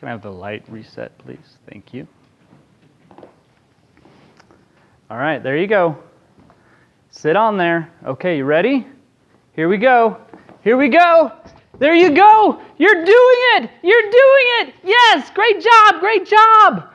Can I have the light reset, please? Thank you. All right, there you go. Sit on there. Okay, you ready? Here we go. Here we go. There you go. You're doing it. You're doing it. Yes, great job. Great job.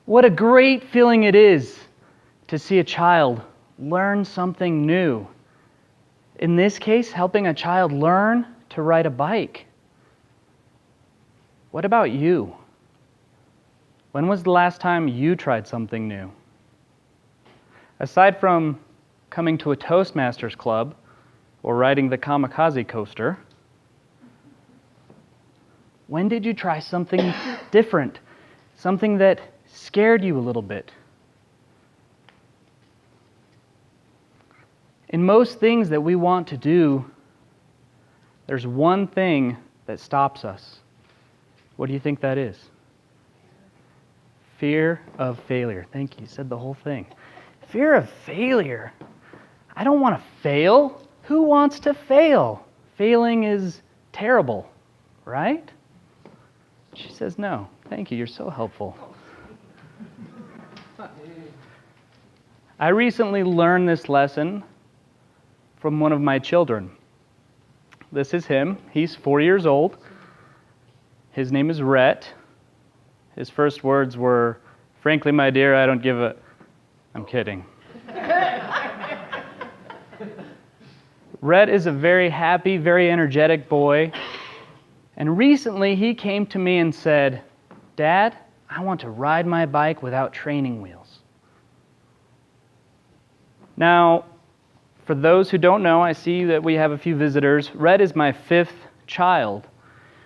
What a great feeling it is to see a child learn something new. In this case, helping a child learn to ride a bike. What about you? When was the last time you tried something new? Aside from coming to a Toastmasters club or riding the Kamikaze coaster, when did you try something different? Something that scared you a little bit? In most things that we want to do, there's one thing that stops us. What do you think that is? Fear of failure. Thank you. You said the whole thing. Fear of failure. I don't want to fail. Who wants to fail? Failing is terrible, right? She says no. Thank you. You're so helpful. I recently learned this lesson from one of my children. This is him. He's 4 years old. His name is Rhett. His first words were, "Frankly, my dear, I don't give a..." I'm kidding. Rhett is a very happy, very energetic boy. And recently he came to me and said, "Dad, I want to ride my bike without training wheels." Now, for those who don't know, I see that we have a few visitors. Rhett is my 5th child.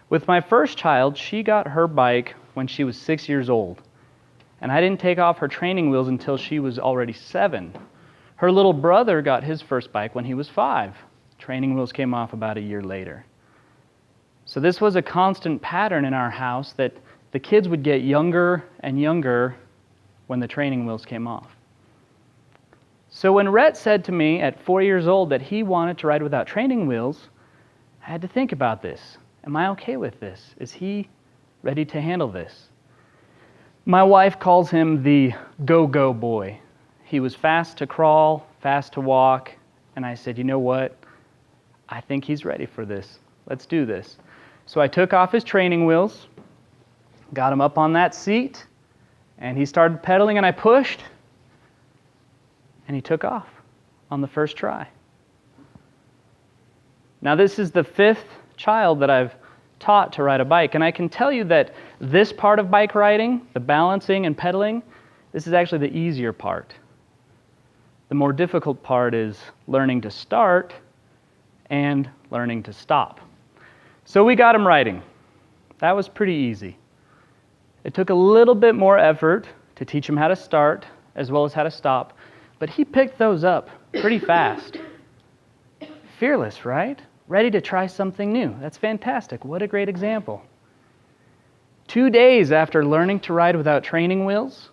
With my first child, she got her bike when she was 6 years old. And I didn't take off her training wheels until she was already 7. Her little brother got his first bike when he was 5. Training wheels came off about a year later. So this was a constant pattern in our house that the kids would get younger and younger when the training wheels came off. So when Rhett said to me at 4 years old that he wanted to ride without training wheels, I had to think about this. Am I okay with this? Is he ready to handle this? My wife calls him the go-go boy. He was fast to crawl, fast to walk, and I said, you know what? I think he's ready for this. Let's do this. So I took off his training wheels, got him up on that seat, and he started pedaling, and I pushed, and he took off on the first try. Now this is the 5th child that I've taught to ride a bike, and I can tell you that this part of bike riding, the balancing and pedaling, this is actually the easier part. The more difficult part is learning to start and learning to stop. So we got him riding. That was pretty easy. It took a little bit more effort to teach him how to start as well as how to stop, but he picked those up pretty fast. Fearless, right? Ready to try something new. That's fantastic. What a great example. 2 days after learning to ride without training wheels,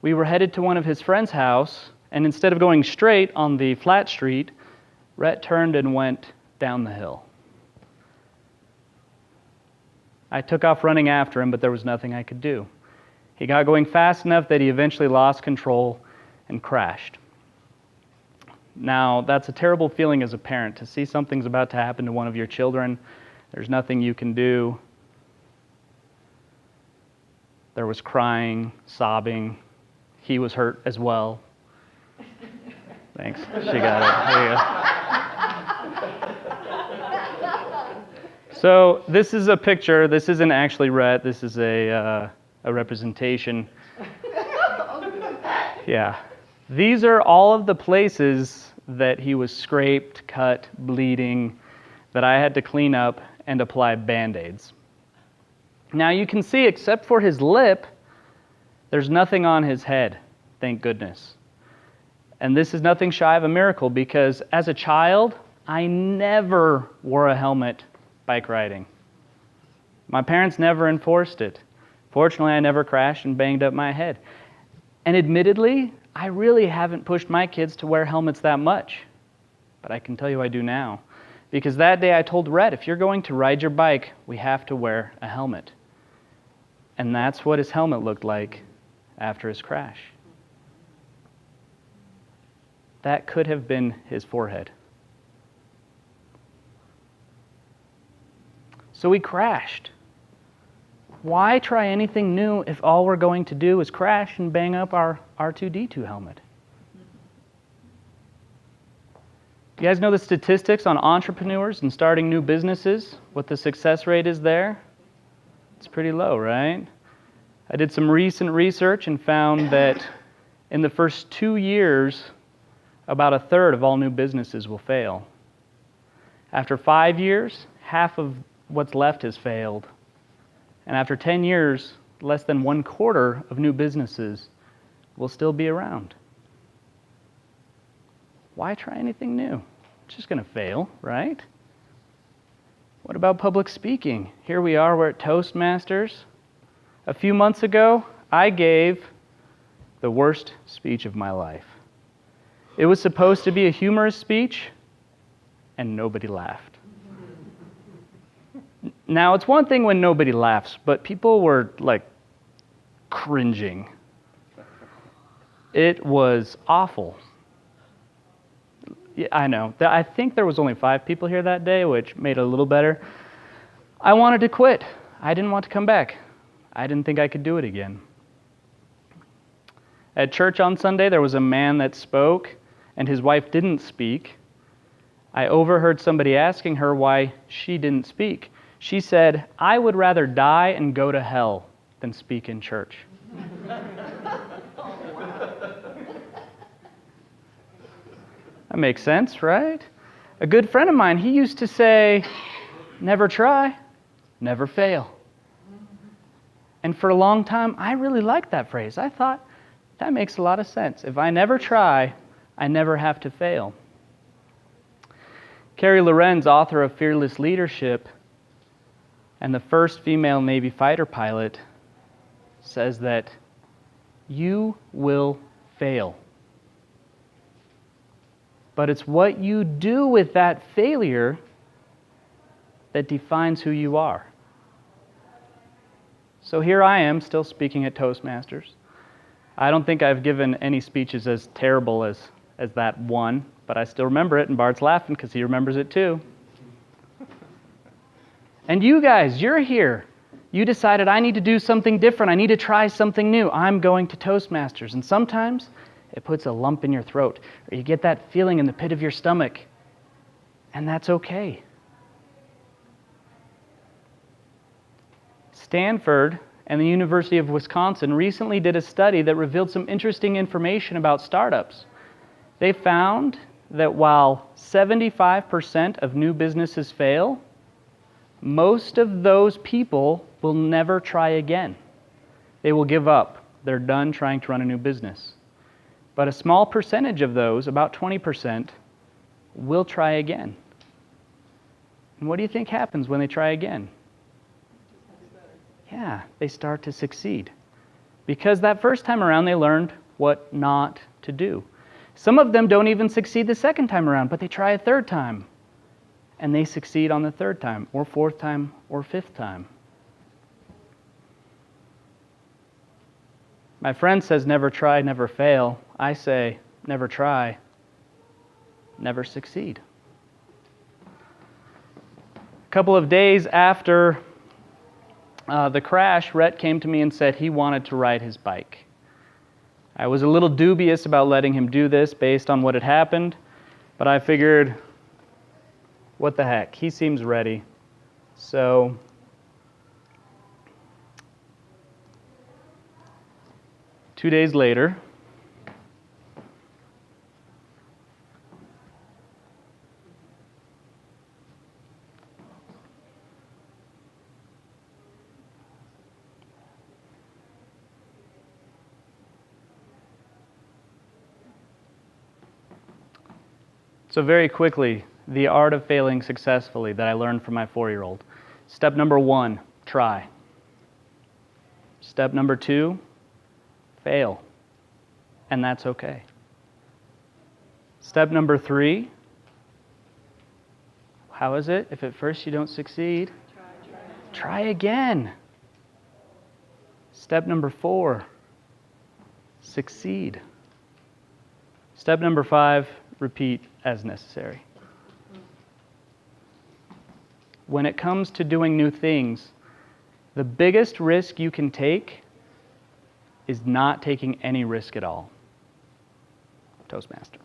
we were headed to one of his friend's house, and instead of going straight on the flat street, Rhett turned and went down the hill. I took off running after him, but there was nothing I could do. He got going fast enough that he eventually lost control and crashed. Now, that's a terrible feeling as a parent, to see something's about to happen to one of your children. There's nothing you can do. There was crying, sobbing. He was hurt as well. Thanks. She got it. There you go. So this is a picture. This isn't actually Rhett. This is a representation. Yeah. These are all of the places that he was scraped, cut, bleeding, that I had to clean up and apply Band-Aids. Now you can see, except for his lip, there's nothing on his head, thank goodness. And this is nothing shy of a miracle, because as a child, I never wore a helmet bike riding. My parents never enforced it. Fortunately, I never crashed and banged up my head. And admittedly, I really haven't pushed my kids to wear helmets that much, but I can tell you I do now. Because that day I told Rhett, if you're going to ride your bike, we have to wear a helmet. And that's what his helmet looked like after his crash. That could have been his forehead. So he crashed. Why try anything new if all we're going to do is crash and bang up our R2-D2 helmet? You guys know the statistics on entrepreneurs and starting new businesses? What the success rate is there? It's pretty low, right? I did some recent research and found that in the first 2 years, about a third of all new businesses will fail. After 5 years, half of what's left has failed. And after 10 years, less than 1/4 of new businesses will still be around. Why try anything new? It's just going to fail, right? What about public speaking? Here we are, we're at Toastmasters. A few months ago, I gave the worst speech of my life. It was supposed to be a humorous speech, and nobody laughed. Now, it's one thing when nobody laughs, but people were like cringing. It was awful. Yeah, I know. I think there was only 5 people here that day, which made it a little better. I wanted to quit. I didn't want to come back. I didn't think I could do it again. At church on Sunday, there was a man that spoke, and his wife didn't speak. I overheard somebody asking her why she didn't speak. She said, "I would rather die and go to hell than speak in church." That makes sense, right? A good friend of mine, he used to say, "Never try, never fail." And for a long time, I really liked that phrase. I thought, that makes a lot of sense. If I never try, I never have to fail. Carrie Lorenz, author of Fearless Leadership and the first female Navy fighter pilot, says that you will fail. But it's what you do with that failure that defines who you are. So here I am, still speaking at Toastmasters. I don't think I've given any speeches as terrible as that one, but I still remember it, and Bart's laughing because he remembers it too. And you guys, you're here. You decided, I need to do something different. I need to try something new. I'm going to Toastmasters. And sometimes it puts a lump in your throat, or you get that feeling in the pit of your stomach, and that's okay. Stanford and the University of Wisconsin recently did a study that revealed some interesting information about startups. They found that while 75% of new businesses fail, most of those people will never try again. They will give up. They're done trying to run a new business. But a small percentage of those, about 20%, will try again. And what do you think happens when they try again? Yeah, they start to succeed. Because that first time around, they learned what not to do. Some of them don't even succeed the second time around, but they try a third time. And they succeed on the third time, or fourth time, or fifth time. My friend says, never try, never fail. I say, never try, never succeed. A couple of days after the crash, Rhett came to me and said he wanted to ride his bike. I was a little dubious about letting him do this based on what had happened, but I figured, what the heck, he seems ready. So, two days later, so very quickly, the art of failing successfully that I learned from my 4-year-old. Step number 1, try. Step number 2, fail. And that's okay. Step number 3, How is it? If at first you don't succeed, try again. Step number 4, succeed. Step number 5, repeat as necessary. When it comes to doing new things, the biggest risk you can take is not taking any risk at all. Toastmaster.